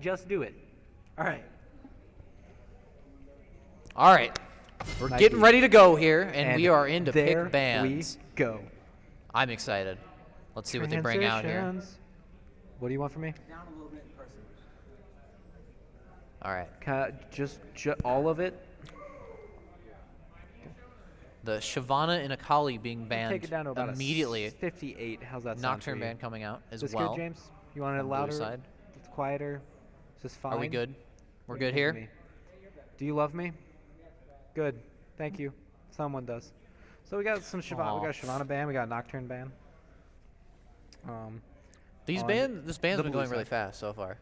Just do it. All right. All right. We're getting ready to go here, and we are in to pick bands. We go. I'm excited. Let's see what they bring out here. What do you want from me? Down a little bit in person. All right. Just all of it. The Shavana and Akali being banned Take it down to about immediately. 58. How's that sound? Nocturne band coming out as this well. Good, James? You want it louder? Side. It's quieter. Is this fine? Are we good? We're good here? Do you love me? Good. Thank you. Someone does. So we got some Shavana. We got a Shavana band. We got a Nocturne band. This band's been going really fast so far.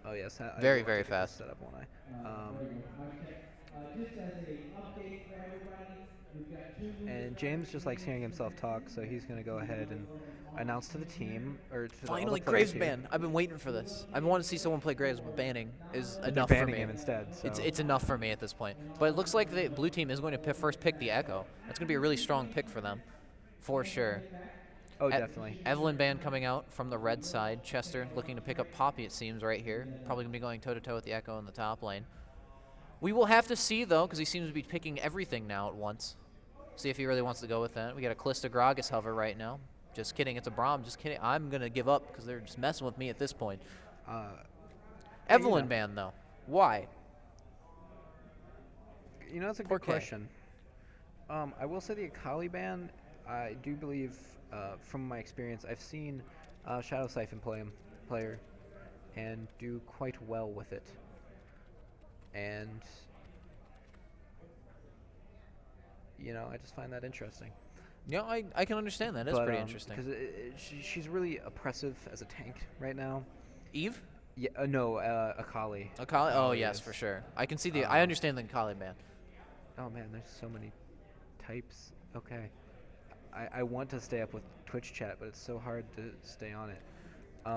Oh yes. Very fast. Set up one eye. Just as a update for everybody, we've got 2 weeks. And James just likes hearing himself talk, so he's going to go ahead and announce to the team or to Finally, the players Graves ban. I've been waiting for this. I've been wanting to see someone play Graves, but banning is enough they're for banning me. him instead. So. It's enough for me at this point. But it looks like the blue team is going to first pick the Echo. That's going to be a really strong pick for them, for sure. Oh, definitely. Evelyn band coming out from the red side. Chester looking to pick up Poppy, it seems, right here. Probably going to be going toe-to-toe with the Echo in the top lane. We will have to see, though, because he seems to be picking everything now at once. See if he really wants to go with that. We got a Callista Gragas hover right now. Just kidding, it's a Braum. Just kidding. I'm going to give up because they're just messing with me at this point. Evelyn band, though. Why? You know, that's a good question. I will say the Akali band, I do believe, from my experience, I've seen Shadow Siphon player and do quite well with it. And, you know, I just find that interesting. Yeah, I can understand that. It's pretty interesting. Because she's really oppressive as a tank right now. Eve? Yeah, no, Akali. Akali? Oh, yes, for sure. I can see the. I understand the Akali band. Oh man, there's so many types. Okay, I want to stay up with Twitch chat, but it's so hard to stay on it.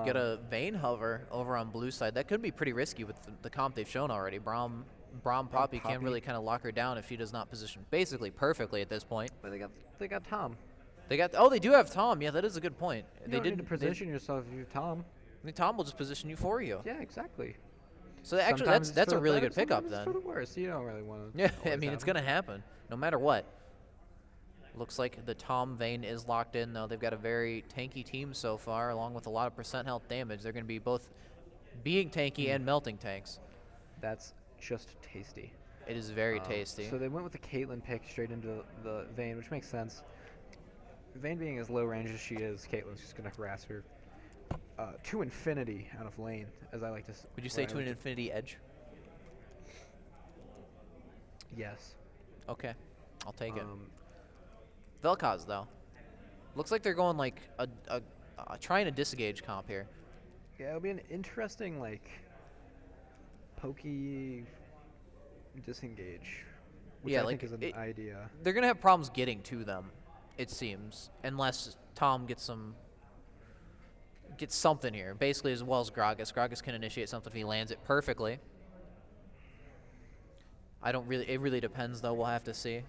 Get a Vayne hover over on blue side. That could be pretty risky with the comp they've shown already. Braum Poppy can't really kind of lock her down if she does not position basically perfectly at this point. But they got Tom. They do have Tom. Yeah, that is a good point. They didn't position yourself if you're Tom. I mean, Tom will just position you for you. Yeah, exactly. So actually, that's a really good pickup then. For the worst, you don't really want to. Yeah, I mean it's gonna happen no matter what. Looks like the Tom Vayne is locked in though. They've got a very tanky team so far, along with a lot of percent health damage. They're gonna be both being tanky and melting tanks. That's just tasty. It is very tasty. So they went with the Caitlyn pick straight into the Vayne, which makes sense. Vayne being as low range as she is, Caitlyn's just gonna harass her to infinity out of lane, as I like to. Would you say to an infinity edge? Yes. Okay, I'll take it. Vel'Koz though, looks like they're going like trying to disengage comp here. Yeah, it'll be an interesting like pokey disengage. Which I think is an idea. They're gonna have problems getting to them, it seems, unless Tom gets something here. Basically, as well as Gragas. Gragas can initiate something if he lands it perfectly. It really depends though. We'll have to see.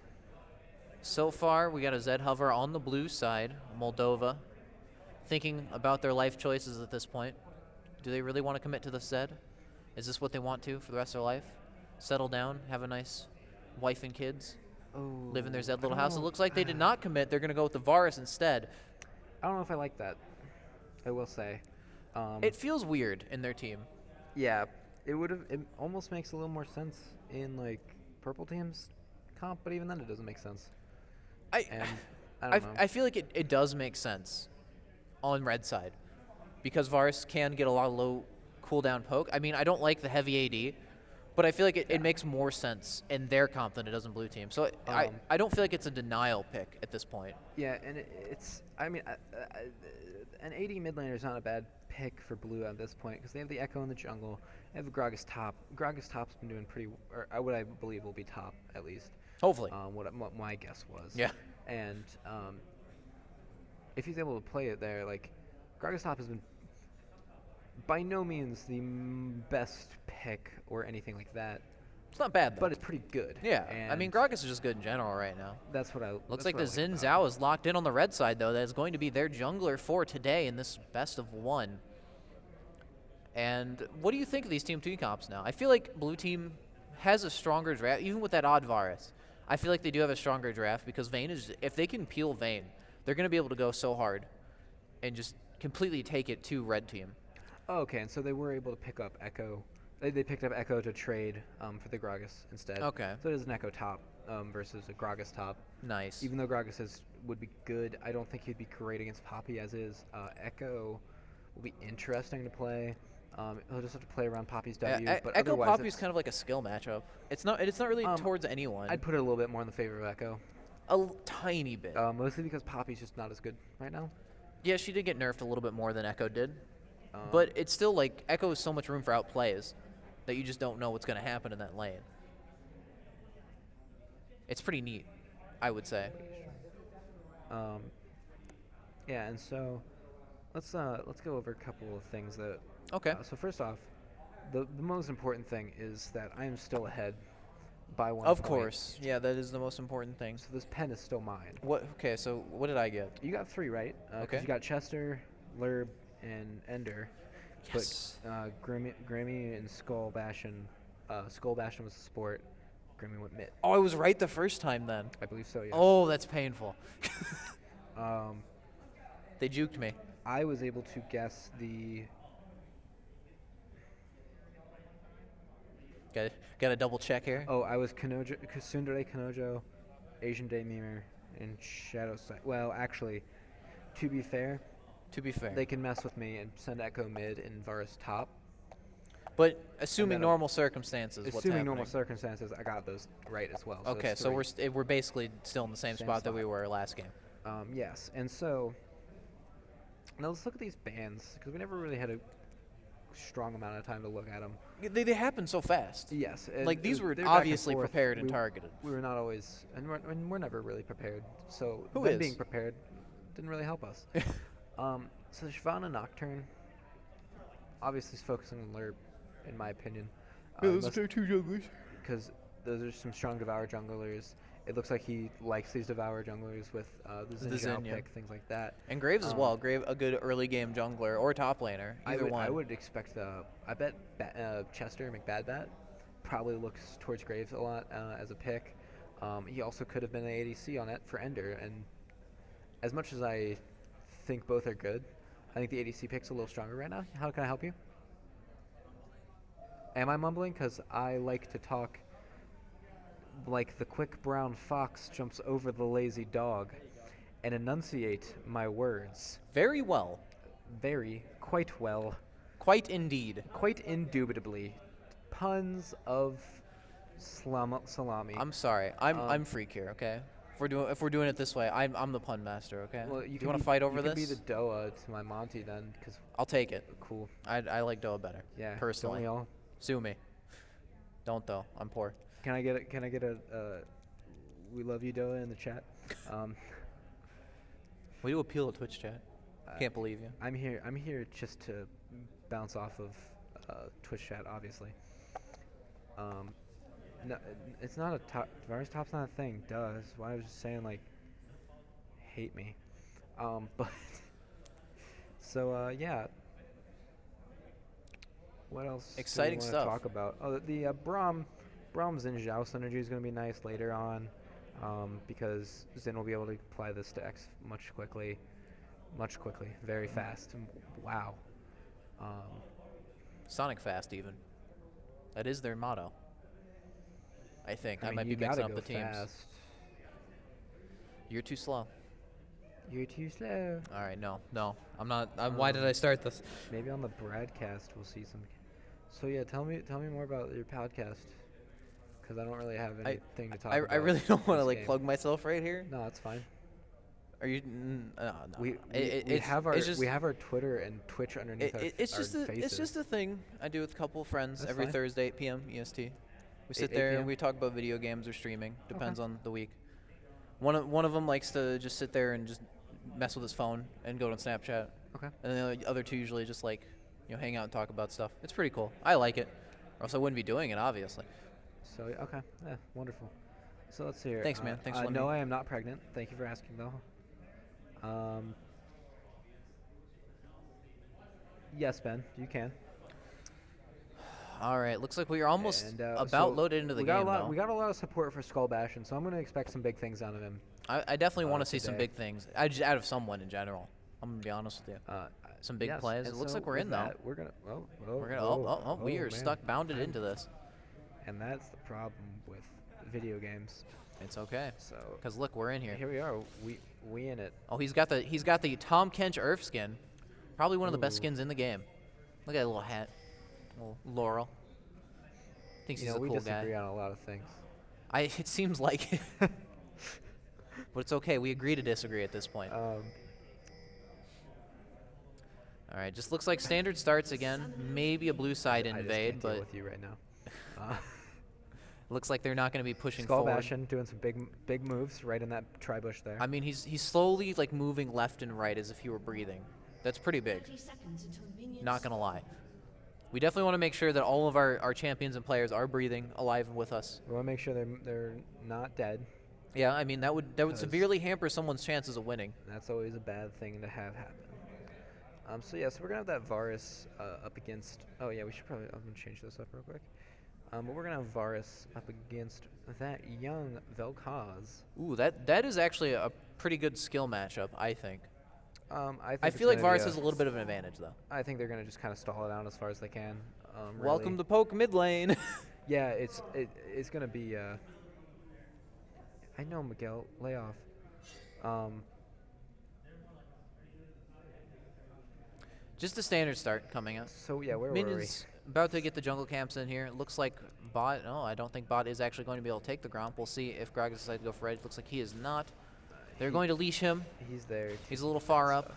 So far, we got a Zed hover on the blue side. Moldova thinking about their life choices at this point. Do they really want to commit to the Zed? Is this what they want to for the rest of their life? Settle down, have a nice wife and kids, live in their Zed little house. It looks like they did not commit. They're going to go with the Varus instead. I don't know if I like that. I will say. It feels weird in their team. Yeah, it almost makes a little more sense in like purple teams comp, but even then it doesn't make sense. I don't know. I feel like it does make sense on red side because Varus can get a lot of low cooldown poke. I mean, I don't like the heavy AD, but I feel like it makes more sense in their comp than it does in blue team. So I don't feel like it's a denial pick at this point. Yeah, and it's I mean, an AD mid laner is not a bad pick for blue at this point because they have the Echo in the jungle. They have the Gragas top. Gragas top's been doing pretty, or what I believe will be top at least. Hopefully. What my guess was. Yeah. And if he's able to play it there, like Gragas top has been by no means the best pick or anything like that. It's not bad, though. But it's pretty good. Yeah. I mean, Gragas is just good in general right now. That's what I... Looks like the Xin Zhao is locked in on the red side, though. That is going to be their jungler for today in this best of one. And what do you think of these Team 2 comps now? I feel like Blue Team has a stronger draft, even with that odd Varus. I feel like they do have a stronger draft because Vayne is, if they can peel Vayne, they're going to be able to go so hard and just completely take it to Red Team. Oh, okay, and so they were able to pick up Echo. They picked up Echo to trade for the Gragas instead. Okay. So it is an Echo top versus a Gragas top. Nice. Even though Gragas would be good, I don't think he'd be great against Poppy as is. Echo will be interesting to play. He'll just have to play around Poppy's W. But Echo otherwise Poppy is it's- kind of like a skill matchup. It's not really towards anyone. I'd put it a little bit more in the favor of Echo. Tiny bit. Mostly because Poppy's just not as good right now. Yeah, she did get nerfed a little bit more than Echo did. Um, But it's still like Echo has so much room for outplays that you just don't know what's going to happen in that lane. It's pretty neat, I would say. Yeah, and so let's go over a couple of things that. Okay. So first off, the most important thing is that I am still ahead by 1 Of point. course. Yeah, that is the most important thing. So this pen is still mine. What? Okay, so what did I get? You got 3, right? 'Cause Okay. You got Chester, Lurb, and Ender. Yes. But Grammy and Skull Bastion. Skull Bastion was a sport. Grammy went mid. Oh, I was right the first time then. I believe so. Yes. Oh, that's painful. Um, They juked me. I was able to guess the. Got a double check here. Oh, I was Tsundere Kanojo, Asian Day Mirror, and Shadow Sight. Well, actually, to be fair, To be fair. they can mess with me and send Echo mid and Varus top. But assuming then, normal circumstances, what's Assuming happening? normal circumstances, I got those right as well. Okay, that's so three. we're basically still in the same Same spot that spot. we were last game. Yes, and so now let's look at these bands because we never really had a strong amount of time to look at them. They happen so fast. Yes, and Like, these were they're back and obviously forth. prepared and targeted. We were not always, and we're never really prepared. So Who them is? being prepared didn't really help us. So Shyvana Nocturne, obviously is focusing on Lurb, in my opinion. two junglers. Because those are some strong Devour junglers. It looks like he likes these Devour junglers with the The Xin Zhao Xin, yeah. pick, things like that. And Graves as well. Grave, a good early game jungler or top laner. Either one. I would expect I bet Chester McBadbat probably looks towards Graves a lot as a pick. He also could have been an ADC on it for Ender, and as much as I think both are good, I think the ADC pick's a little stronger right now. How can I help you? Am I mumbling? Because I like to talk like the quick brown fox jumps over the lazy dog and enunciate my words Very well. quite well. Quite indeed. Quite indubitably, puns of salami. I'm sorry. I'm freak here. Okay. If we're doing it this way, I'm the pun master. Okay. well, Do you want to fight over you this? You can be the Doa to my Monty then, because I'll take it. cool. I like Doa better. Yeah. Personally. Don't we all? Sue me. Don't though. I'm poor. Can I get a we love you Doa in the chat? We do appeal to Twitch chat. Can't believe you. I'm here just to bounce off of Twitch chat, obviously. No, it's not a top. Virus top's not a thing. Duh. That's why I was just saying, like, hate me. But so yeah. What else? Exciting do we stuff. wanna talk about? Oh, the Brahms and Zhao synergy is going to be nice later on, because Xin will be able to apply this to X much quickly, very fast. Wow. Sonic fast even. That is their motto. I think. I mean, might you be mixing gotta up the go teams. fast. You're too slow. You're too slow. All right, no. I'm not. Why did I start this? Maybe on the broadcast we'll see some. So yeah, tell me more about your podcast, because I don't really have anything to talk about. I really don't want to this like game. plug myself right here. No, it's fine. Are you? No. We It's- have our it's just- we have our Twitter and Twitch underneath It's just our a, faces. it's just a thing I do with a couple of friends That's every fine. Thursday 8 p.m. EST. We sit 8 there p.m.? and we talk about video games or streaming. Depends on the week. One of them likes to just sit there and just mess with his phone and go on Snapchat. Okay. And then the other two usually just like, hang out and talk about stuff. It's pretty cool. I like it. Or else I wouldn't be doing it, obviously. So okay, yeah, wonderful. So let's see here. Thanks, man. Thanks for letting No, me- I am not pregnant. Thank you for asking, though. Yes, Ben, you can. All right, looks like we are almost And, about so loaded into the we got game, a lot, though. We got a lot of support for Skull Bash, and so I'm going to expect some big things out of him. I definitely want to see some today. big things. Just out of someone in general. I'm going to be honest with you. Some big Yes, plays. and It looks so like we're with in, though. that, We're gonna. We are man. stuck, bounded into this. And that's the problem with video games. It's okay. So Because look, we're in here. here we are. We in it. Oh, he's got the Tom Kench Earth skin. Probably one of the best Ooh. skins in the game. Look at that little hat. Little Laurel. Thinks he's a We cool disagree guy. on a lot of things. It seems like it. But it's okay. We agree to disagree at this point. All right, just looks like standard starts again. Maybe a blue side I just invade, can't deal but with you right now. looks like they're not going to be pushing Skull forward. Bastion doing some big moves right in that tri-bush there. I mean, he's slowly like moving left and right as if he were breathing. That's pretty big. Not gonna lie. We definitely want to make sure that all of our champions and players are breathing, alive and with us. We want to make sure they're not dead. Yeah, I mean that would 'Cause- severely hamper someone's chances of winning. That's always a bad thing to have happen. So we're gonna have that Varus up against. Oh yeah, we should probably. I'm gonna change this up real quick. But we're gonna have Varus up against that young Vel'Koz. Ooh, that is actually a pretty good skill matchup, I think. I I feel like Varus has a little bit of an advantage though. I think they're gonna just kind of stall it out as far as they can. Welcome really. to Poke mid lane. Yeah, it's gonna be. I know, Miguel. Lay off. Just a standard start coming up. So yeah, where were we? Minions about to get the jungle camps in here. It looks like bot. No, I don't think bot is actually going to be able to take the Gromp. We'll see if Gragas decides to go for red. Looks like he is not. They're going to leash him. He's there. He's a little far up,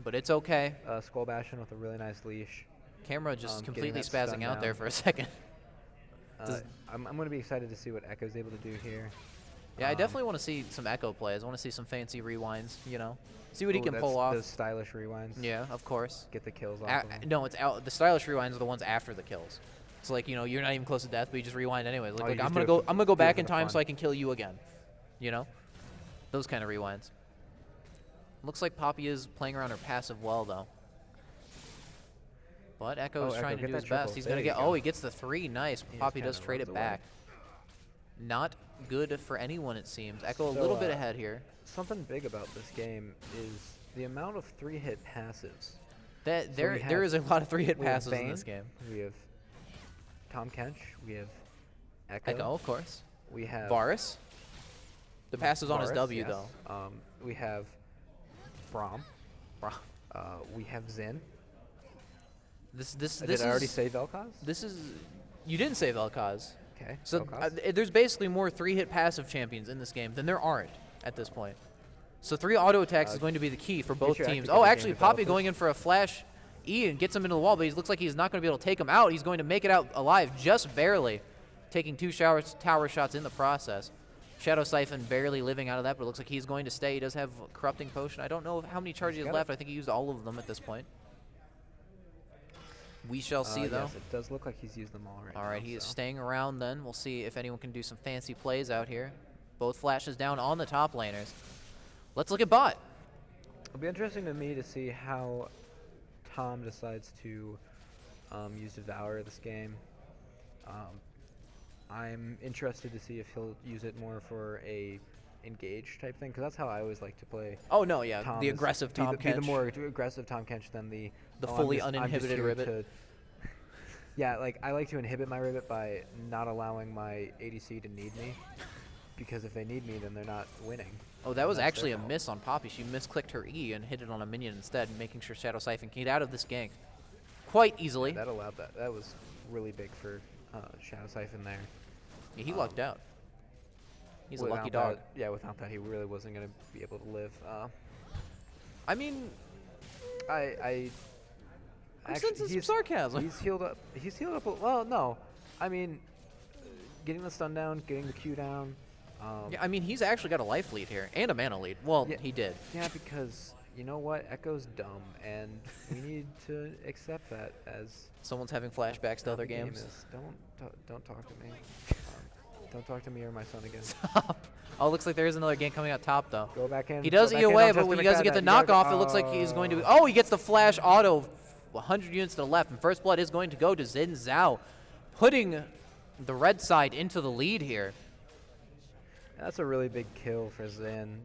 but it's okay. Skull Bastion with a really nice leash. Camera just Getting completely that stun spazzing out there down. for a second. I'm going to be excited to see what Echo's able to do here. Yeah, I definitely want to see some Echo plays. I want to see some fancy rewinds, you know. See what he Ooh, can that's pull off. Those stylish rewinds. Yeah, of course. Get the kills off. of him. No, it's out. The stylish rewinds are the ones after the kills. It's like, you know, you're not even close to death, but you just rewind anyways. Like, Oh, you look, just I'm do gonna it go. I'm gonna go do it back for in the time fun. so I can kill you again. You know, those kind of rewinds. Looks like Poppy is playing around her passive well though. But Echo is Echo, trying to get do that his best. triple. He's There gonna you get. go. Oh, he gets the 3. Nice. He just Poppy does kinda trade it runs away. back. Not good for anyone, it seems. Echo a So, little bit ahead here. Something big about this game is the amount of 3-hit passives. That So there we there have- is a lot of 3-hit We have passes in Vayne, this game. We have Tom Kench. We have Echo. Echo, of course. We have Varus. The pass is on his Varus, W yes. though. We have Braum. Bro. We have Zin. This Did is I already say Vel'Koz? This is you didn't say Vel'Koz. Okay. So Vel'Koz. there's basically more 3-hit passive champions in this game than there aren't at this point. So 3 auto attacks is going to be the key for both you actually teams. get Oh, the game actually, Poppy developers. going in for a flash E and gets him into the wall, but he looks like he's not going to be able to take him out. He's going to make it out alive, just barely, taking 2 tower shots in the process. Shadow Siphon barely living out of that, but it looks like he's going to stay. He does have Corrupting Potion. I don't know how many charges he has got it. left. I think he used all of them at this point. We shall see, though. Yes, it does look like he's used them all right All now, right, he is so. staying around then. We'll see if anyone can do some fancy plays out here. Both flashes down on the top laners. Let's look at bot. It'll be interesting to me to see how Tom decides to use Devour this game. I'm interested to see if he'll use it more for a engage type thing, because that's how I always like to play. Oh, no, yeah. Tom The is- aggressive be Tom the, be the Kench. more aggressive Tom Kench than the I'm fully just uninhibited here Ribbit. to- yeah, like I like to inhibit my Ribbit by not allowing my ADC to need me, because if they need me, then they're not winning. Oh, that was That's their actually a fault. miss on Poppy. She misclicked her E and hit it on a minion instead, making sure Shadow Siphon can get out of this gank quite easily. That allowed that. That was really big for Shadow Siphon there. Yeah, he lucked out. He's a Without lucky dog. that- yeah, without that, he really wasn't going to be able to live. I mean, I'm sensing some sarcasm. He's healed up. He's healed up. Well, no, I mean, getting the stun down, getting the Q down. yeah, I mean, he's actually got a life lead here and a mana lead. Well, Yeah. he did. Yeah, because you know what, Echo's dumb, and we need to accept that as Someone's having flashbacks to how other the game games. is. Don't talk to me. Don't talk to me or my son again. Oh, looks like there is another game coming out top, though. Go back in. He does go E back in away, on but when he Justin doesn't get the McFadden. You gotta knockoff, it looks like he's going to... Oh, he gets the flash auto. 100 units to the left, and first blood is going to go to Xin Zhao. putting the red side into the lead here. That's a really big kill for Zin.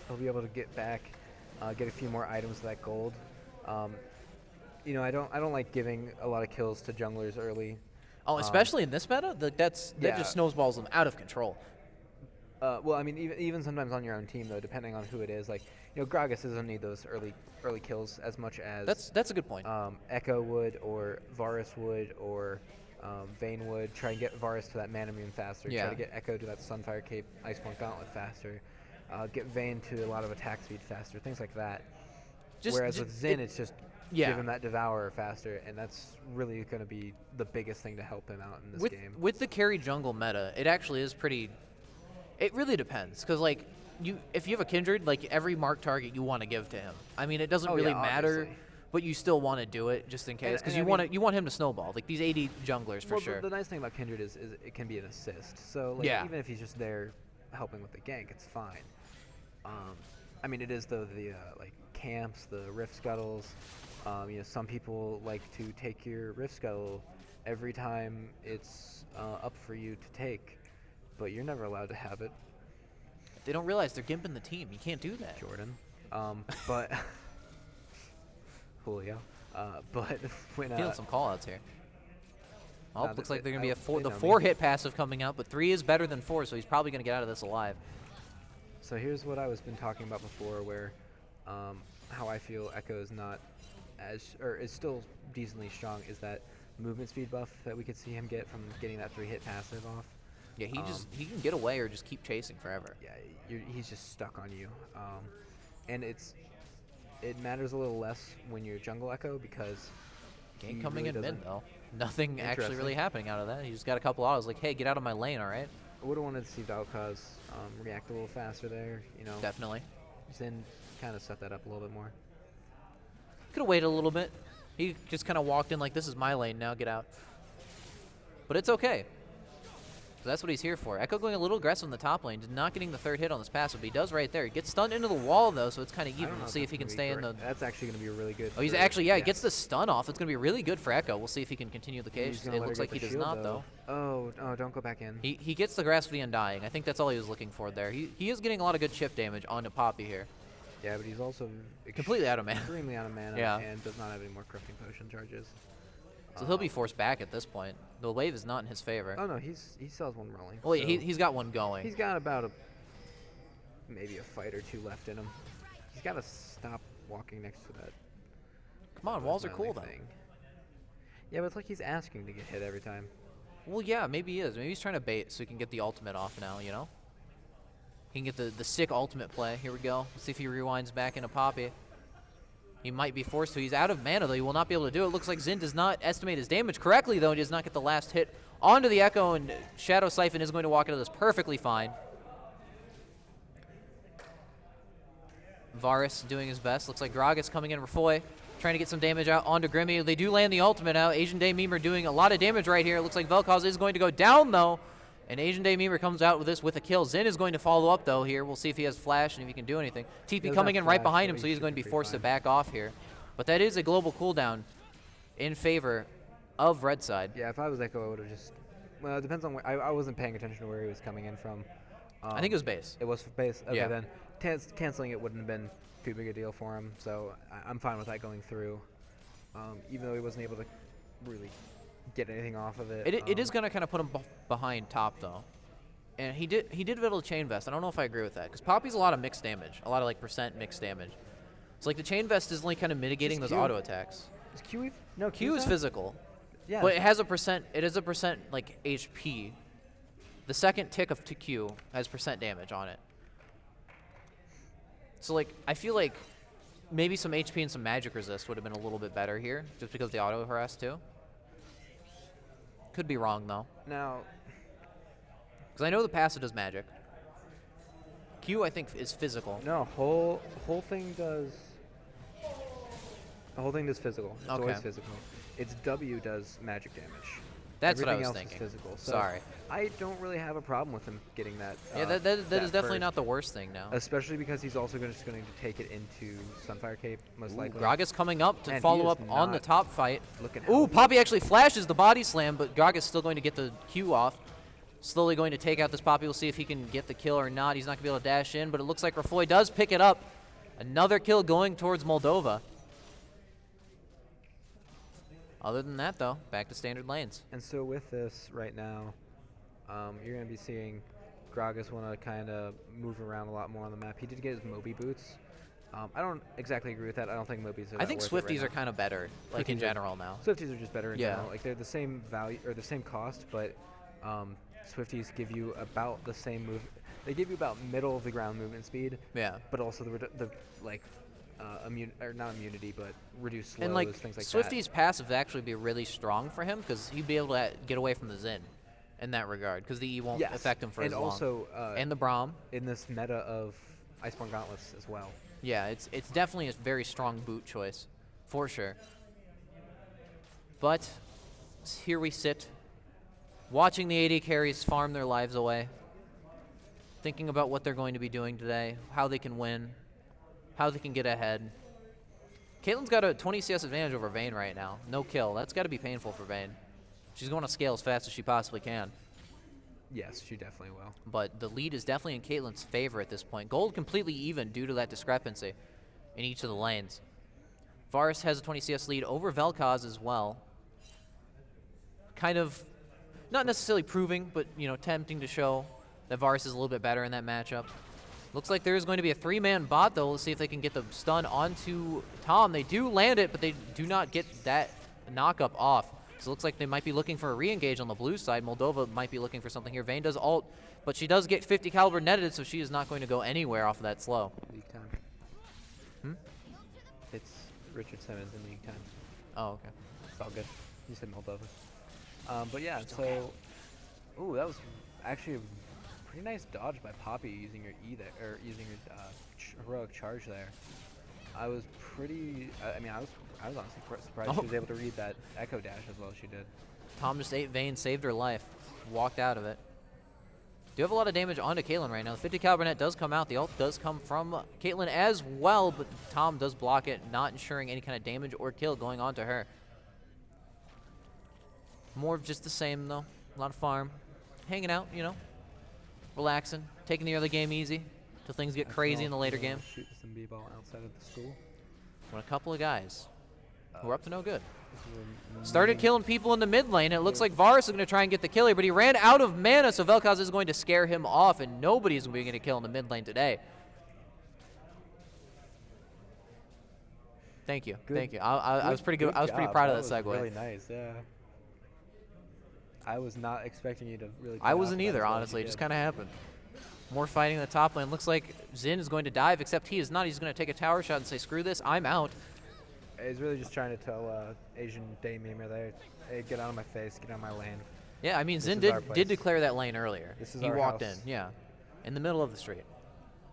He'll be able to get back, get a few more items of that gold. You know, I don't like giving a lot of kills to junglers early. Oh, especially in this meta, that yeah. just snowballs them out of control. Well, I mean, even sometimes on your own team though, depending on who it is. Like, you know, Gragas doesn't need those early kills as much as That's a good point. Echo would, or Varus would, or Vayne would. Try and get Varus to that mana immune faster. Yeah. Try to get Echo to that Sunfire Cape, Iceborne Gauntlet faster. Get Vayne to a lot of attack speed faster. Things like that. Whereas with Zin, it's just give him that Devourer faster, and that's really going to be the biggest thing to help him out in this game. With the carry jungle meta, it actually is pretty. It really depends, because like if you have a Kindred, like every marked target you want to give to him. I mean, it doesn't really matter, obviously. but you still want to do it just in case, because and you want him to snowball. Like these 80 junglers for sure. The nice thing about Kindred is it can be an assist. So like, even if he's just there helping with the gank, it's fine. I mean, it is the like camps, the Rift Scuttles. You know, some people like to take your Rift Scuttle every time it's up for you to take, but you're never allowed to have it. They don't realize they're gimping the team. You can't do that. Jordan. But Julio. But when Feeling some callouts here. Oh, looks like they're gonna be the me. 4-hit passive coming out, but 3 is better than 4, so he's probably gonna get out of this alive. So here's what I was been talking about before, where how I feel Echo is not is still decently strong, is that movement speed buff that we could see him get from getting that 3-hit passive off. Yeah, he can get away or just keep chasing forever. Yeah, he's just stuck on you, and it matters a little less when you're jungle Echo because Gank coming really in mid though. Nothing actually really happening out of that. He just got a couple autos like, hey, get out of my lane, all right? I would have wanted to see Valkaz react a little faster there. You know, Definitely. Zin kind of set that up a little bit more. Could have waited a little bit. He just kind of walked in like, this is my lane now, get out. But it's okay. So that's what he's here for. Echo going a little aggressive in the top lane, not getting the 3rd hit on this passive, but he does right there. He gets stunned into the wall though, so it's kind of even. We'll see if he can stay in the. That's actually going to be really good. Oh, he's actually he gets the stun off. It's going to be really good for Echo. We'll see if he can continue the cage. It looks like he does not though. Oh, don't go back in. He gets the Grasp of the Undying. I think that's all he was looking for there. He is getting a lot of good chip damage onto Poppy here. Yeah, but he's also completely out of mana. Extremely out of mana, and does not have any more corrupting potion charges. So he'll be forced back at this point. The wave is not in his favor. Oh no, he still has one rolling. Well, so he's got one going. He's got about maybe a fight or 2 left in him. He's got to stop walking next to that. Come on, walls are cool though. Yeah, but it's like he's asking to get hit every time. Well, yeah, maybe he is. Maybe he's trying to bait so he can get the ultimate off now, you know? He can get the sick ultimate play. Here we go. Let's see if he rewinds back into Poppy. He might be forced to. He's out of mana, though. He will not be able to do it. Looks like Zin does not estimate his damage correctly, though. He does not get the last hit onto the Echo, and Shadow Siphon is going to walk into this perfectly fine. Varus doing his best. Looks like Gragas coming in. Rafoy trying to get some damage out onto Grimmy. They do land the ultimate out. Asian Day Memer doing a lot of damage right here. Looks like Vel'Koz is going to go down, though. And Asian Day Memer comes out with this with a kill. Zin is going to follow up, though, here. We'll see if he has flash and if he can do anything. TP coming in right behind him, so he's going to be forced to back off here. But that is a global cooldown in favor of red side. Yeah, if I was Echo, I would have just... Well, it depends on where... I wasn't paying attention to where he was coming in from. I think it was base. It was base? Okay, yeah. Then canceling it wouldn't have been too big a deal for him, so I'm fine with that going through. Even though he wasn't able to really get anything off of it. It is going to kind of put him behind top, though. And he did be able to chain vest. I don't know if I agree with that, because Poppy's a lot of mixed damage, a lot of like percent mixed damage. So like the chain vest is only kind of mitigating those auto attacks. Is Q? No, Q is physical. Yeah. But it has a percent. It is a percent like HP. The second tick of Q has percent damage on it. So like I feel like maybe some HP and some magic resist would have been a little bit better here, just because the auto harass too. Could be wrong though. Now, because I know the passive does magic. Q I think is physical. No, whole thing does. The whole thing does physical. It's always physical. Its W does magic damage. That's what I Everything was else thinking. is physical. So Sorry. I don't really have a problem with him getting that. Yeah, that is definitely first, not the worst thing now. especially because he's also just going to take it into Sunfire Cape, most likely. Gragas coming up to And he follow is up on the not top fight. looking Ooh, healthy. Poppy actually flashes the body slam, but Gragas still going to get the Q off. Slowly going to take out this Poppy. We'll see if he can get the kill or not. He's not going to be able to dash in, but it looks like Rafoy does pick it up. Another kill going towards Moldova. Other than that, though, back to standard lanes. And so with this right now, you're going to be seeing Gragas want to kind of move around a lot more on the map. He did get his Moby boots. I don't exactly agree with that. I don't think Mobies are I think that worth it Swifties right are kind of better, like in Swifties are- general now. Swifties are just better in Yeah. general. Like they're the same value or the same cost, but Swifties give you about the same move. They give you about middle of the ground movement speed, Yeah. but also the like or not immunity, but reduced slows, And like things like Swifty's passive would actually be really strong for him because he'd be able to get away from the Zin in that regard because the E won't Yes, affect him for and as long. also And the Braum. in this meta of Iceborne Gauntlets as well. Yeah, it's definitely a very strong boot choice, for sure. But here we sit, watching the AD carries farm their lives away, thinking about what they're going to be doing today, how they can win, how they can get ahead. Caitlyn's got a 20 CS advantage over Vayne right now. No kill. That's got to be painful for Vayne. She's going to scale as fast as she possibly can. Yes, she definitely will. But the lead is definitely in Caitlyn's favor at this point. Gold completely even due to that discrepancy in each of the lanes. Varus has a 20 CS lead over Vel'Koz as well. Kind of not necessarily proving, but tempting to show that Varus is a little bit better in that matchup. Looks like there is going to be a 3-man bot, though. Let's see if they can get the stun onto Tom. They do land it, but they do not get that knock-up off. So it looks like they might be looking for a re-engage on the blue side. Moldova might be looking for something here. Vayne does ult, but she does get 50 caliber netted, so she is not going to go anywhere off of that slow. League time. Hmm? It's Richard Simmons in league time. Oh, okay. It's all good. You said Moldova. But yeah, so ooh, that was actually a pretty nice dodge by Poppy using your E there, or using your heroic charge there. I was pretty. I mean, I was honestly surprised she was able to read that echo dash as well as she did. Tom just ate Vayne, saved her life, walked out of it. Do have a lot of damage onto Caitlyn right now. The 50 caliber net does come out. The ult does come from Caitlyn as well, but Tom does block it, not ensuring any kind of damage or kill going on to her. More of just the same, though. A lot of farm. Hanging out, relaxing, taking the early game easy till things get crazy in the later game. Shoot some b-ball outside of the school. When a couple of guys who are up to no good This is started killing people in the mid lane. It looks like Varus is going to try and get the kill here, but he ran out of mana, so Vel'Koz is going to scare him off, and nobody's going to get a kill in the mid lane today. Thank you. Thank you. I was pretty good. I was pretty job. proud of was that segue. Really nice, yeah. I was not expecting you to really. I wasn't either, honestly. It just kind of happened. More fighting in the top lane. Looks like Zin is going to dive, except he is not. He's going to take a tower shot and say, screw this, I'm out. He's really just trying to tell Asian day memer there, hey, get out of my face, get out of my lane. Yeah, I mean, This Zin is our did place. declare that lane earlier. This is he our walked house. in, yeah, in the middle of the street.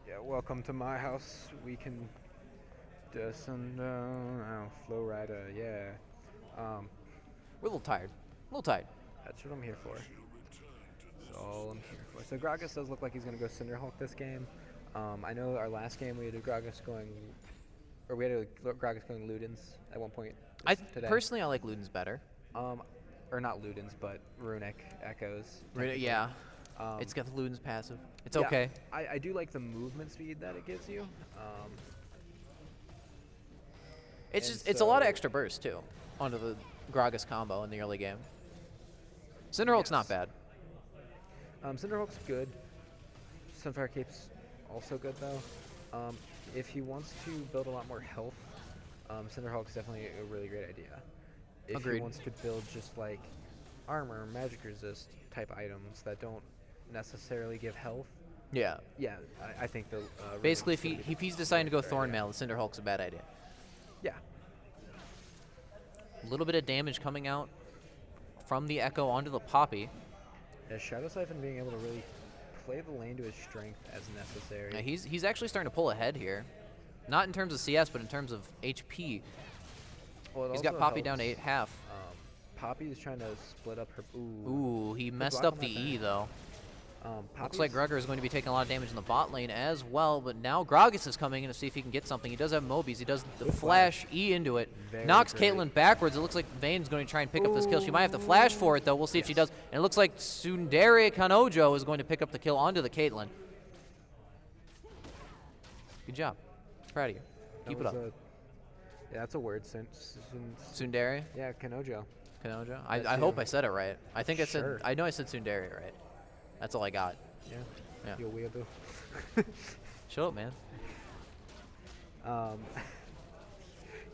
Yeah, welcome to my house. We can do some flow rider, yeah. We're a little tired. A little tired. That's what I'm here for. That's all I'm here for. So Gragas does look like he's gonna go Cinderhulk this game. I know our last game we had a Gragas going, or we had a Gragas going Ludens at one point today. Personally, I like Luden's better. Or not Ludens, but Runic Echoes. Yeah, Um, it's got the Luden's passive. It's yeah, okay. I do like the movement speed that it gives you. It's and just it's a lot of so- extra burst too onto the Gragas combo in the early game. Cinderhulk's not Yes. bad. Cinderhulk's good. Sunfire Cape's also good though. If he wants to build a lot more health, Cinderhulk's definitely a really great idea. If Agreed. he wants to build just like armor, magic resist type items that don't necessarily give health, Yeah. yeah, I think the Basically, Runic's if he's deciding to go better idea. Thornmail, the Cinderhulk's a bad idea. Yeah. A little bit of damage coming out from the Echo onto the Poppy. Yeah, Shadow Siphon being able to really play the lane to his strength as necessary. Yeah, he's actually starting to pull ahead here. Not in terms of CS, but in terms of HP. Well, it He's got also Poppy down to helps, 8.5. Poppy is trying to split up her. Ooh, he messed block up on the that E, back. though. Looks Poppy's, like Grugger is going to be taking a lot of damage in the bot lane as well, but now Gragas is coming in to see if he can get something. He does have Mobies. He does the Good flash E into it. Very Knocks great. Caitlyn backwards. It looks like Vane's going to try and pick up this kill. She might have to flash for it, though. We'll see if she does. And it looks like Tsundere Kanojo is going to pick up the kill onto the Caitlyn. Good job. Proud of you. Keep it up. Yeah, that's a word. Tsundere Yeah, Kanojo. Kanojo. That I hope too. I said it right. I think Sure. I know I said Tsundere right. That's all I got. Yeah. Yeah. You weirdo. Shut up, man.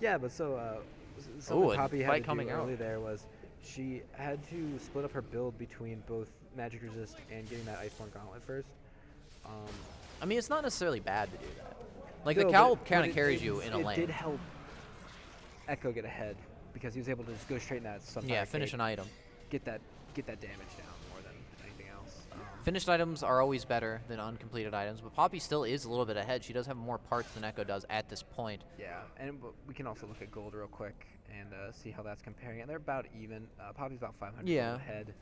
Yeah, but so Ooh, something and Poppy had fight to coming do out. early there was she had to split up her build between both Magic Resist and getting that Iceborne Gauntlet first. I mean, it's not necessarily bad to do that. Like, the No, cowl but kind of it- carries it- you in a It lane. did help Echo get ahead because he was able to just go straight in that sun. Yeah, finish an item. Get that damage down more than anything else. Finished items are always better than uncompleted items, but Poppy still is a little bit ahead. She does have more parts than Echo does at this point. Yeah, and we can also look at gold real quick and see how that's comparing. And they're about even. Poppy's about 500 Yeah. ahead.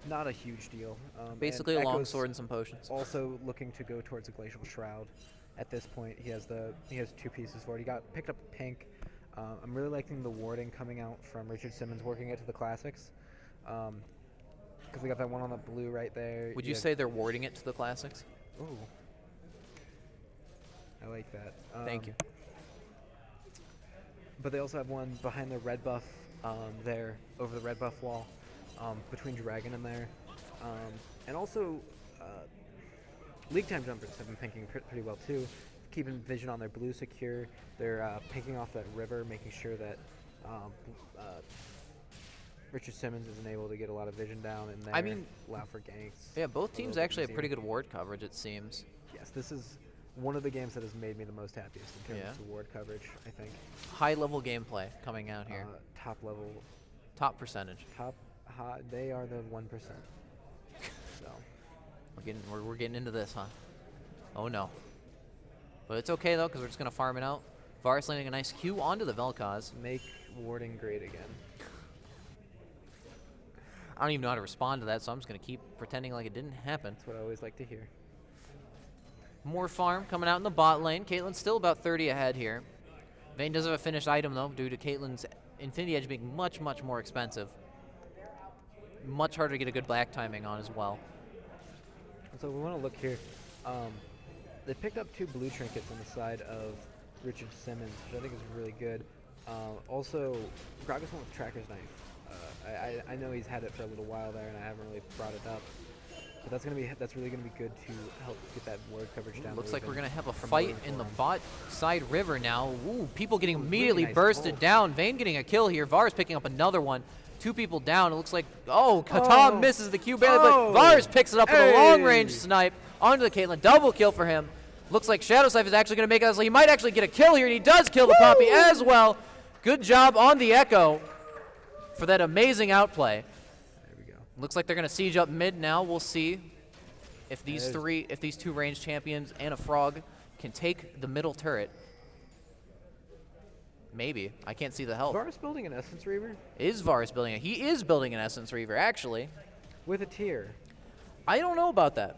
Not a huge deal. Basically and a long Echo's sword and some potions. Also looking to go towards a Glacial Shroud. At this point, he has two pieces for it. He got picked up pink. I'm really liking the warding coming out from Richard Simmons working it to the classics. Because we got that one on the blue right there. Would you have- say they're warding it to the classics? Ooh. I like that. Thank you. But they also have one behind the red buff there, over the red buff wall, between Dragon and there. And also, League Time Jumpers have been pinking pretty well too, keeping vision on their blue secure. They're pinking off that river, making sure that Richard Simmons isn't able to get a lot of vision down in there. I mean, allow for ganks. Yeah, both a teams little bit actually have easier. pretty good ward coverage, it seems. Yes, this is one of the games that has made me the most happiest in terms Yeah. of ward coverage, I think. High-level gameplay coming out here. Top level, Top percentage. they are the 1%. So, We're getting into this, huh? Oh, no. But it's okay, though, because we're just going to farm it out. Varus landing a nice Q onto the Vel'Koz. make warding great again. I don't even know how to respond to that, so I'm just going to keep pretending like it didn't happen. That's what I always like to hear. More farm coming out in the bot lane. Caitlyn's still about 30 ahead here. Vayne does have a finished item, though, due to Caitlyn's Infinity Edge being much, much more expensive. Much harder to get a good black timing on as well. So we want to look here. They picked up 2 blue trinkets on the side of Richard Simmons, which I think is really good. Also, Gragas went with Tracker's Knife. I know he's had it for a little while there, and I haven't really brought it up. But that's really gonna be good to help get that ward coverage down. Looks that like we've we're been going to have a promoting fight in for the him. bot side river now. Ooh, people getting Really immediately nice bursted pull. down. Vayne getting a kill here. Varus picking up another one. 2 people down. It looks like, Katam misses the Q barely, but Varus picks it up with a long-range snipe onto the Caitlyn. Double kill for him. Looks like Shadowscypher is actually going to make it. So he might actually get a kill here, and he does kill the Poppy as well. Good job on the Echo for that amazing outplay. There we go. Looks like they're going to siege up mid now. We'll see if these There's- two ranged champions and a frog can take the middle turret. Maybe. I can't see the help. Varus building an Essence Reaver Is Varus building it? He is building an Essence Reaver, actually. with a tier. I don't know about that.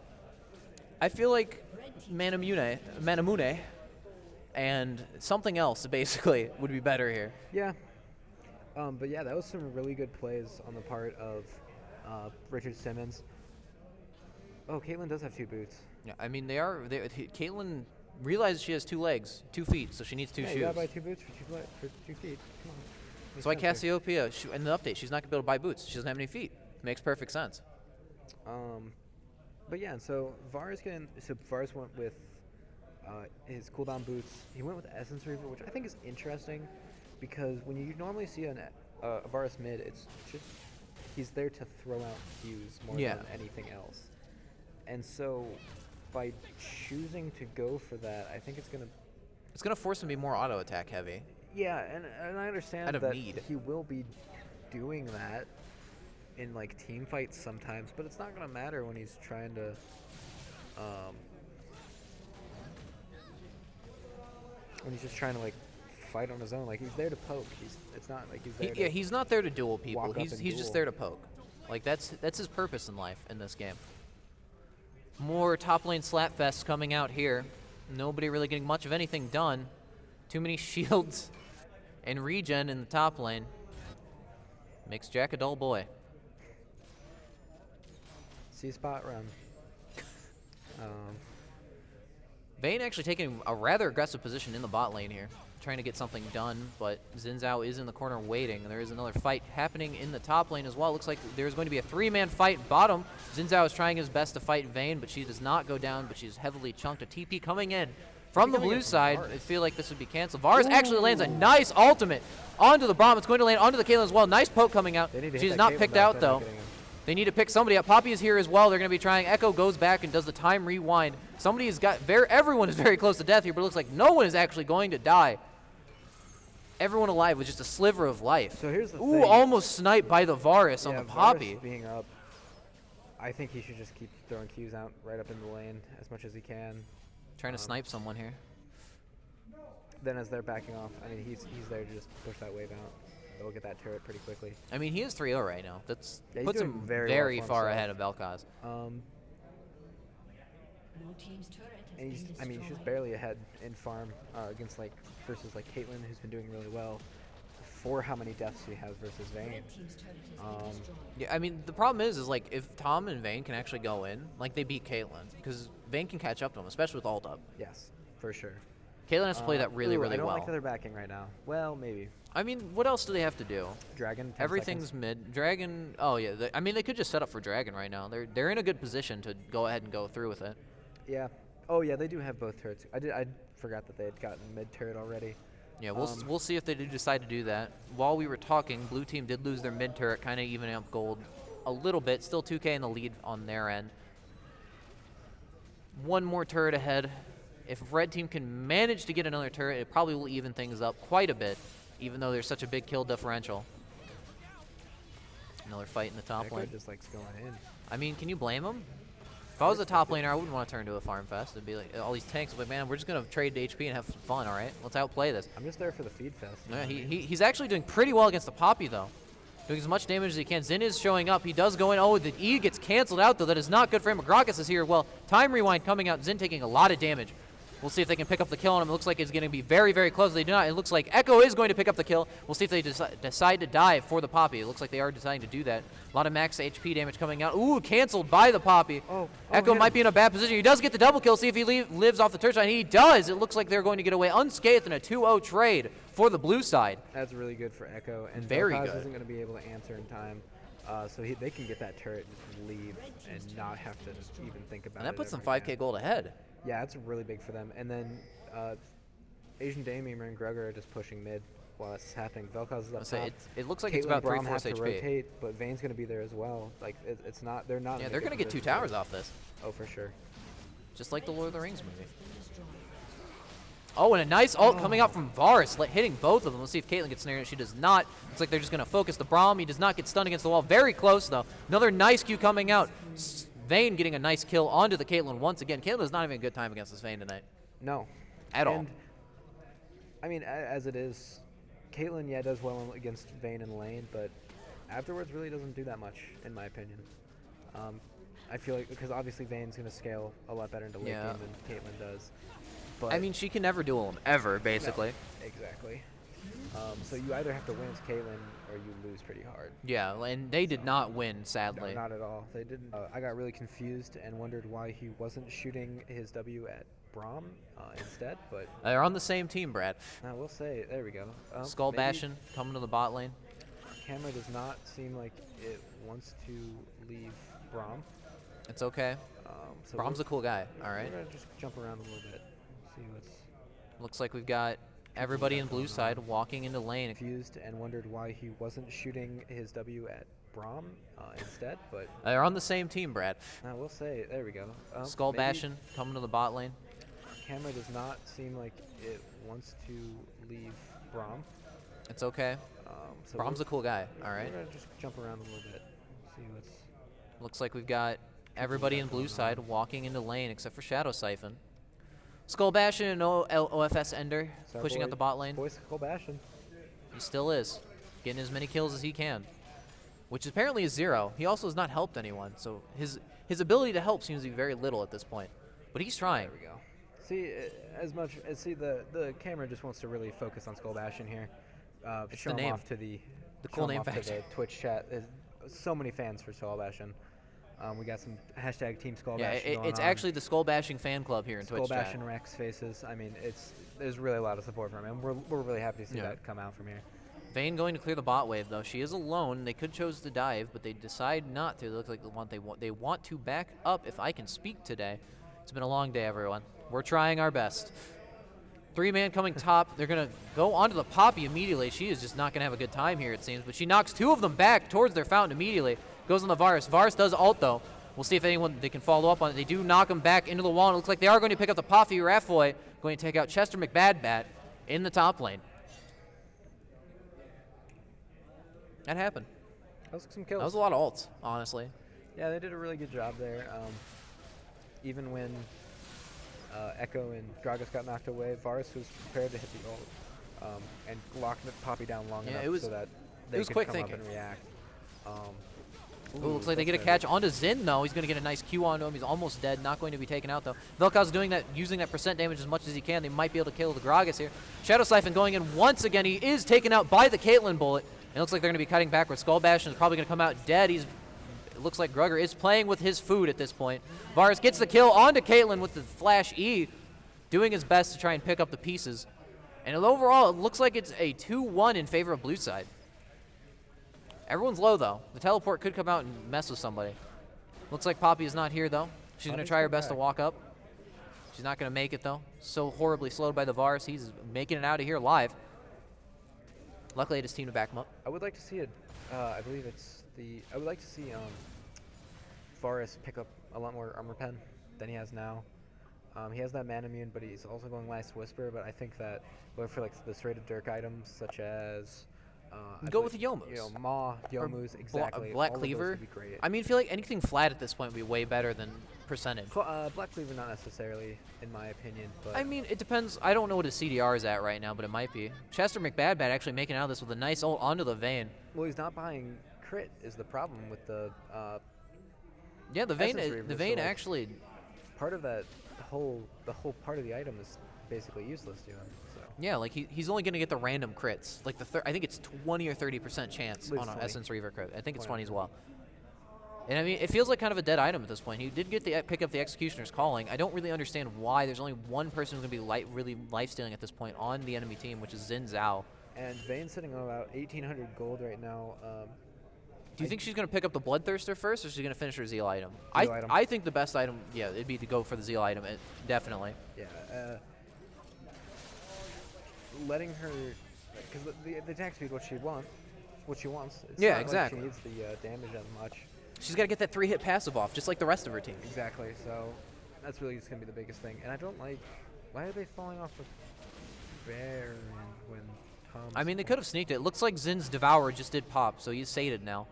I feel like Manamune and something else, basically, would be better here. Yeah. But yeah, that was some really good plays on the part of Richard Simmons. Oh, Caitlyn does have 2 boots. Yeah, I mean, Caitlyn realizes she has 2 legs, 2 feet, so she needs 2 Yeah, shoes. you gotta buy 2 boots for 2 feet. Come on. That's why Makes sense here. Cassiopeia, in the update, she's not going to be able to buy boots. She doesn't have any feet. Makes perfect sense. But yeah, so Varus went with his cooldown boots. He went with Essence Reaver, which I think is interesting because when you normally see a Varus mid, it's just he's there to throw out Qs more Yeah. than anything else. And so by choosing to go for that, I think it's gonna. It's going to force him to be more auto attack heavy. Yeah, and I understand Out of that need. he will be doing that in like team fights sometimes, but it's not gonna matter when he's trying to when he's just trying to like fight on his own. Like, he's there to poke. It's not like he's there Yeah, to he's not there to duel people. walk up He's and just duel. there to poke. Like that's his purpose in life in this game. More top lane slapfests coming out here. Nobody really getting much of anything done. Too many shields and regen in the top lane. Makes Jack a dull boy. C-spot run. Vayne actually taking a rather aggressive position in the bot lane here, trying to get something done, but Xin Zhao is in the corner waiting. There is another fight happening in the top lane as well. Looks like there's going to be a 3-man fight bottom. Xin Zhao is trying his best to fight Vayne, but she does not go down, but she's heavily chunked. A TP coming in from the blue side. I feel like this would be canceled. Varus actually lands a nice ultimate onto the Braum. It's going to land onto the Caitlyn as well. Nice poke coming out. She's not picked out though. They need to pick somebody up. Poppy is here as well. They're going to be trying. Echo goes back and does the time rewind. Somebody has got everyone is very close to death here, but it looks like no one is actually going to die. Everyone alive with just a sliver of life. So here's the Ooh, thing. almost sniped by the Varus on the Poppy. Varus being up, I think he should just keep throwing Qs out right up in the lane as much as he can. Trying to snipe someone here. Then as they're backing off, I mean, he's there to just push that wave out. They'll get that turret pretty quickly. I mean, he is 3-0 right now. That's Yeah, he's puts doing him very very well for far himself. ahead of Vel'Koz. Blue team's turret has And been he's, I mean, he's just destroyed. barely ahead in farm against versus Caitlyn, who's been doing really well. For how many deaths he has versus Vayne. Red team's turret has been destroyed. Yeah, I mean, the problem is like if Tom and Vayne can actually go in, like they beat Caitlyn, because Vayne can catch up to him, especially with ult up. Yes, for sure. Caitlyn has to play that really, Ooh, really I don't well. like that they're backing right now. Well, maybe. I mean, what else do they have to do? Dragon. 10 Everything's seconds. mid. Dragon. Oh yeah. I mean, they could just set up for Dragon right now. They're in a good position to go ahead and go through with it. Yeah. Oh yeah, they do have both turrets. I forgot that they had gotten mid turret already. Yeah, we'll see if they do decide to do that. While we were talking, blue team did lose their mid turret, kind of evening up gold a little bit. Still 2K in the lead on their end. One more turret ahead. If red team can manage to get another turret, it probably will even things up quite a bit, even though there's such a big kill differential. Another fight in the top Echo lane. just likes going in. I mean, can you blame him? If I was a top laner, I wouldn't want to turn to a farm fest. It'd be like all these tanks. But man, we're just gonna trade HP and have some fun. All right, let's outplay this. I'm just there for the feed fest. Yeah, he's actually doing pretty well against the Poppy though, doing as much damage as he can. Xin is showing up. He does go in. Oh, the E gets canceled out though. That is not good for him. Gragas is here. Well, time rewind coming out. Xin taking a lot of damage. We'll see if they can pick up the kill on him. It looks like it's going to be very, very close. They do not. It looks like Echo is going to pick up the kill. We'll see if they decide to dive for the Poppy. It looks like they are deciding to do that. A lot of max HP damage coming out. Ooh, canceled by the Poppy. Echo hit might him. be in a bad position. He does get the double kill. See if he lives off the touchline. He does. It looks like they're going to get away unscathed in a 2-0 trade for the blue side. That's really good for Echo, and Very Vel'Koz good. isn't going to be able to answer in time, so they can get that turret and just leave and not have to even think about it. And that puts them ever 5K again. gold ahead. Yeah, that's really big for them. And then Asian Damien and Gregor are just pushing mid while this is happening. Vel'Koz is up top. It looks like Caitlyn it's about Braum have 3/4 to HP. rotate, but Vayne's going to be there as well. Like it's not. They're not. Yeah, in a they're good going to get 2 position to- towers off this, Oh, for sure. just like the Lord of the Rings movie. Oh, and a nice ult coming out from Varus, hitting both of them. Let's see if Caitlyn gets snared. She does not. Looks like they're just going to focus the Braum. He does not get stunned against the wall. Very close, though. Another nice Q coming out. Vayne getting a nice kill onto the Caitlyn once again. Caitlyn is not having a good time against this Vayne tonight. No. At all. And, I mean, as it is, Caitlyn, yeah, does well against Vayne and lane, but afterwards really doesn't do that much, in my opinion. I feel like, because obviously Vayne's going to scale a lot better into late Yeah. game than Caitlyn does. But I mean, she can never duel him, ever, basically. Exactly. So you either have to win as Caitlyn or you lose pretty hard. Yeah, and they did not win, No, sadly. not at all. They didn't. I got really confused and wondered why he wasn't shooting his W at Braum instead, but They're on the same team, Brad. we'll say, there we go. Skull Maybe bashing, coming to the bot lane. Camera does not seem like it wants to leave Braum. It's okay. So Braum's a cool guy, all right? We're gonna just jump around a little bit, see what's Looks like we've got everybody in blue side walking into lane. confused and wondered why he wasn't shooting his W at Braum instead, but They're on the same team, Brad. we'll say, there we go. Skull Maybe bashing, coming to the bot lane. Camera does not seem like it wants to leave Braum. It's okay. So Braum's a cool guy, all right? We're gonna just jump around a little bit, see what's. Looks like we've got everybody in blue side walking into lane except for Shadow Siphon. Skull Bastion and OFS Ender It's our pushing boy- out the bot lane. Boy Skull Bastion. He still is. Getting as many kills as he can. Which apparently is 0. He also has not helped anyone, so his ability to help seems to be very little at this point. But he's trying. There we go. See, the camera just wants to really focus on Skull Bastion here. It's Show the him name. off to the cool show him name off to factor. the Twitch chat. There's so many fans for Skull Bastion. We got some hashtag Team Skull Yeah, Bastion going it's on. actually the Skull Bashing fan club here in Skull Twitch Bastion chat. Rex faces. I mean, there's really a lot of support from him, and we're really happy to see Yeah. that come out from here. Vayne going to clear the bot wave though. She is alone. They could choose to dive, but they decide not to. It looks like they want to back up. If I can speak today, it's been a long day, everyone. We're trying our best. 3-man coming top. They're gonna go onto the Poppy immediately. She is just not gonna have a good time here, it seems. But she knocks 2 of them back towards their fountain immediately. Goes on the Varus. Varus does ult though. We'll see if they can follow up on it. They do knock him back into the wall. And it looks like they are going to pick up the Poppy. Rafoy going to take out Chester McBadbat in the top lane. That happened. That was some kills. That was a lot of ults, honestly. Yeah, they did a really good job there. Even when Echo and Gragas got knocked away, Varus was prepared to hit the ult and lock the Poppy down long Yeah, enough so that they was could quick come thinking. up and react. Ooh, looks like they that's get a catch onto Zin, though. He's going to get a nice Q onto him. He's almost dead. Not going to be taken out, though. Velkoz's doing that, using that percent damage as much as he can. They might be able to kill the Gragas here. Shadow Siphon going in once again. He is taken out by the Caitlyn bullet. It looks like they're going to be cutting backwards. Skull Bastion is probably going to come out dead. It looks like Grugger is playing with his food at this point. Varus gets the kill onto Caitlyn with the Flash E, doing his best to try and pick up the pieces. And overall, it looks like it's a 2-1 in favor of blue side. Everyone's low, though. The teleport could come out and mess with somebody. Looks like Poppy is not here, though. She's going to try her best to walk up. She's not going to make it, though. So horribly slowed by the Varus. He's making it out of here live. Luckily, it is team to back him up. I would like to see I believe it's I would like to see Varus pick up a lot more armor pen than he has now. He has that man immune, but he's also going Last Whisper. But I think that for like the straight Dirk items such as Go with the Yomus. Maw, Yomus, exactly. Black all of those Cleaver. would be great. I mean, I feel like anything flat at this point would be way better than percentage. Black Cleaver, not necessarily, in my opinion. But I mean, it depends. I don't know what his CDR is at right now, but it might be. Chester McBadbat actually making out of this with a nice ult onto the Vayne. well, he's not buying crit is the problem with the Yeah, the Vayne, Essence Reaver, the Vayne so, like, actually. part of that the whole part of the item is basically useless to him. So Yeah, like he's only gonna get the random crits. Like I think it's 20 or 30% chance Least on an 20. Essence Reaver crit. I think it's 20 20. as well. And I mean, it feels like kind of a dead item at this point. He did get the pick up the Executioner's Calling. I don't really understand why there's only one person who's gonna be really life stealing at this point on the enemy team, which is Xin Zhao. and Vayne's sitting on about 1,800 gold right now. Do you think she's going to pick up the Bloodthirster first, or is she going to finish her Zeal item? Zeal item. I think the best item, yeah, it'd be to go for the Zeal item, definitely. Yeah, letting her, because the attack speed, what she wants. It's Yeah, not exactly. Like she needs the damage as much. She's got to get that 3-hit passive off, just like the rest of her team. Exactly. So that's really just gonna be the biggest thing. And I don't like. Why are they falling off with Baron when Tom's? I mean, they could have sneaked it. It looks like Zin's Devourer just did pop, so he's sated now.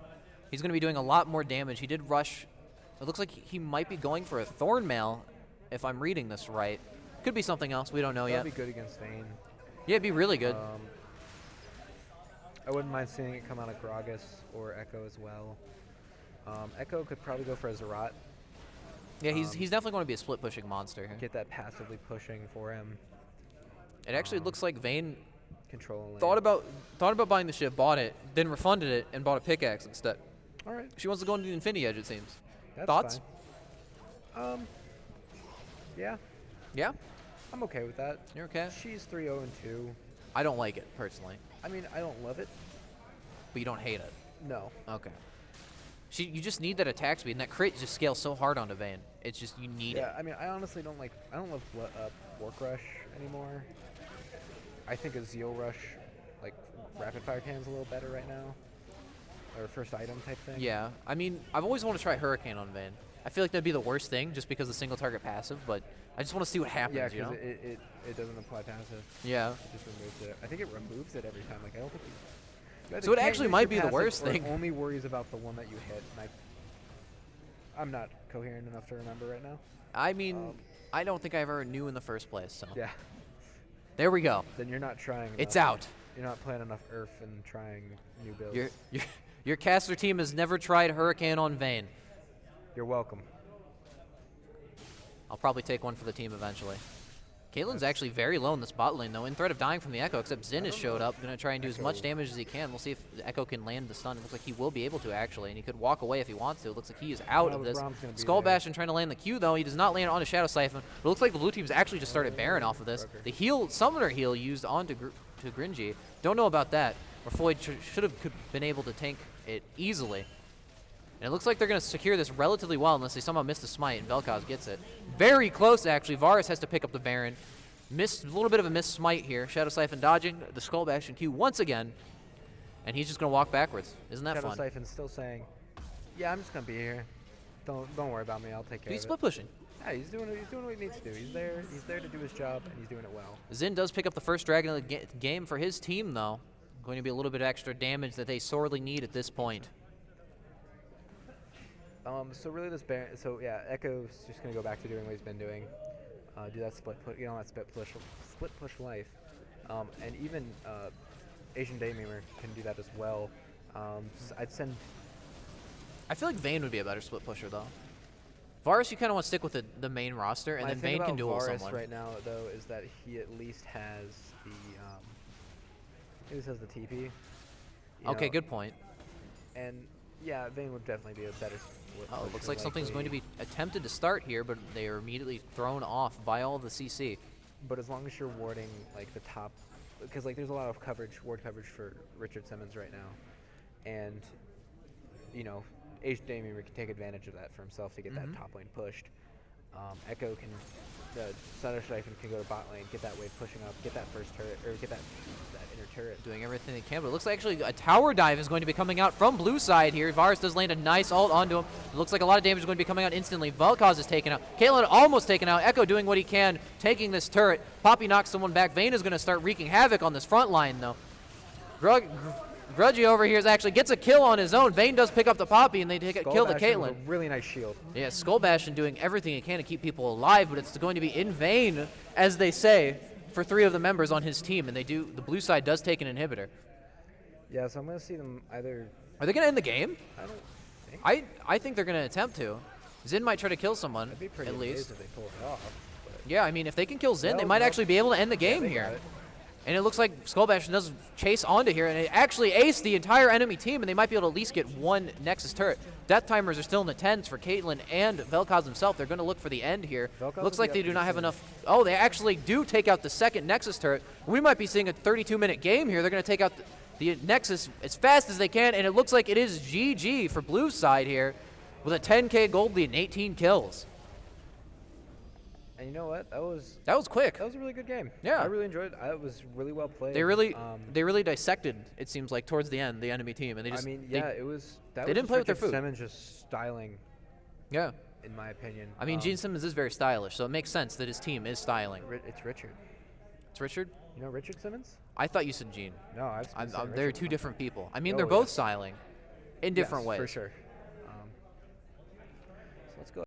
He's going to be doing a lot more damage. He did rush. It looks like he might be going for a Thornmail, if I'm reading this right. Could be something else. We don't know yet. That'd be good against Vayne. Yeah, it'd be really good. I wouldn't mind seeing it come out of Gragas or Echo as well. Echo could probably go for a Zerat. Yeah, he's definitely going to be a split pushing monster here. Get that passively pushing for him. It actually looks like Vayne Control lane. thought about buying the ship, bought it, then refunded it, and bought a pickaxe instead. All right. She wants to go into the Infinity Edge, it seems. That's Thoughts? fine. Yeah, Yeah? I'm okay with that. You're okay? She's 3-0 and 2. I don't like it, personally. I mean, I don't love it. But you don't hate it. No. Okay. You just need that attack speed, and that crit just scales so hard onto Vayne. It's just, you need Yeah, it. I mean, I honestly don't love Fork Rush anymore. I think a Zeal Rush, like rapid fire cannon's a little better right now. Or first item type thing. Yeah. I mean, I've always wanted to try Hurricane on Vayne. I feel like that'd be the worst thing, just because of the single target passive, but I just want to see what happens, Yeah, you know? because it doesn't apply passive. Yeah. It just removes it. I think it removes it every time. Like I don't think you So it can't actually use might your be the passive, worst or it thing. only worries about the one that you hit. And I'm not coherent enough to remember right now. I mean, I don't think I ever knew in the first place. So Yeah. there we go. Then you're not trying. It's enough. out. You're not playing enough Earth and trying new builds. Your caster team has never tried Hurricane on Vayne. You're welcome. I'll probably take one for the team eventually. Caitlyn's actually very low in this bot lane, though, in threat of dying from the Echo, except Zin has showed up, going to try and do as much damage as he can. We'll see if the Echo can land the stun. It looks like he will be able to, actually, and he could walk away if he wants to. It looks like he is out of this. Skull Bastion trying to land the Q, though. He does not land on a Shadow Siphon, but it looks like the blue team's actually just started Baron off of this. The heal, Summoner heal used on to Gringy. Don't know about that. Or Floyd should have been able to tank it easily. And it looks like they're going to secure this relatively well unless they somehow miss the smite and Vel'Koz gets it. Very close, actually. Varus has to pick up the Baron. Missed a little bit of a missed smite here. Shadow Siphon dodging the Skull Bastion Q once again. And he's just going to walk backwards. Isn't that Shadow fun? Siphon's still saying, yeah, I'm just going to be here. Don't worry about me. I'll take care He's of split it. pushing. Yeah, he's doing what he needs to do. He's there to do his job, and he's doing it well. Zin does pick up the first dragon of the game for his team, though. Going to be a little bit of extra damage that they sorely need at this point. So really this Baron, so yeah, Echo's just going to go back to doing what he's been doing. Do that split push life. And even Asian Daymemer can do that as well. I'd send... I feel like Vayne would be a better split pusher, though. Varus, you kind of want to stick with the main roster, and My then thing Vayne can about duel Varus someone. right now, though, is that he at least has the TP. you Okay, know, good point. And yeah, Vayne would definitely be a better split Oh, it looks pusher, like something's going to likely. be attempted to start here, but they are immediately thrown off by all the CC. But as long as you're warding like the top, because like there's a lot of ward coverage for Richard Simmons right now, and you know, Asian Daymemer can take advantage of that for himself to get that top lane pushed. Echo can, Shadow Siphon can go to bot lane, get that wave pushing up, get that first turret, or get that inner turret. Doing everything they can, but it looks like actually a tower dive is going to be coming out from blue side here. Varus does land a nice ult onto him. It looks like a lot of damage is going to be coming out instantly. Vel'Koz is taken out. Caitlyn almost taken out. Echo doing what he can, taking this turret. Poppy knocks someone back. Vayne is going to start wreaking havoc on this front line, though. Grudgy over here actually gets a kill on his own. Vayne does pick up the Poppy, and they kill the Caitlyn. A really nice shield. Yeah, Skull Bastion doing everything he can to keep people alive, but it's going to be in vain, as they say, for 3 of the members on his team, and they do. The blue side does take an inhibitor. Yeah, so I'm gonna see them either. Are they going to end the game? I don't think. I think they're going to attempt to. Zin might try to kill someone, I'd be pretty at amazed least. if they pull it off. But Yeah, I mean, if they can kill Zin, they Well, might no. actually be able to end the yeah, game they here. got it. And it looks like Skull Bastion does chase onto here, and it actually aced the entire enemy team, and they might be able to at least get one Nexus turret. Death timers are still in the tens for Caitlyn and Vel'Koz himself. They're going to look for the end here. Vel'Koz Looks will like be they up do not pretty have soon. enough. Oh, they actually do take out the second Nexus turret. We might be seeing a 32-minute game here. They're going to take out the Nexus as fast as they can, and it looks like it is GG for blue side here with a 10k gold lead and 18 kills. And you know what? That was quick. a really good game. Yeah. I really enjoyed it. It was really well played. They really dissected, it seems like, towards the end, the enemy team, and they I just mean, yeah, it was. That they was didn't just play with their Richard food. Simmons just styling, yeah. in my opinion. I mean, Gene Simmons is very stylish, so it makes sense that his team is styling. It's Richard. It's Richard? You know Richard Simmons? I thought you said Gene. No, I've. been saying They're Richard two my- different people. I mean, Oh, they're both yes. styling in different Yes, ways. for sure. So let's go.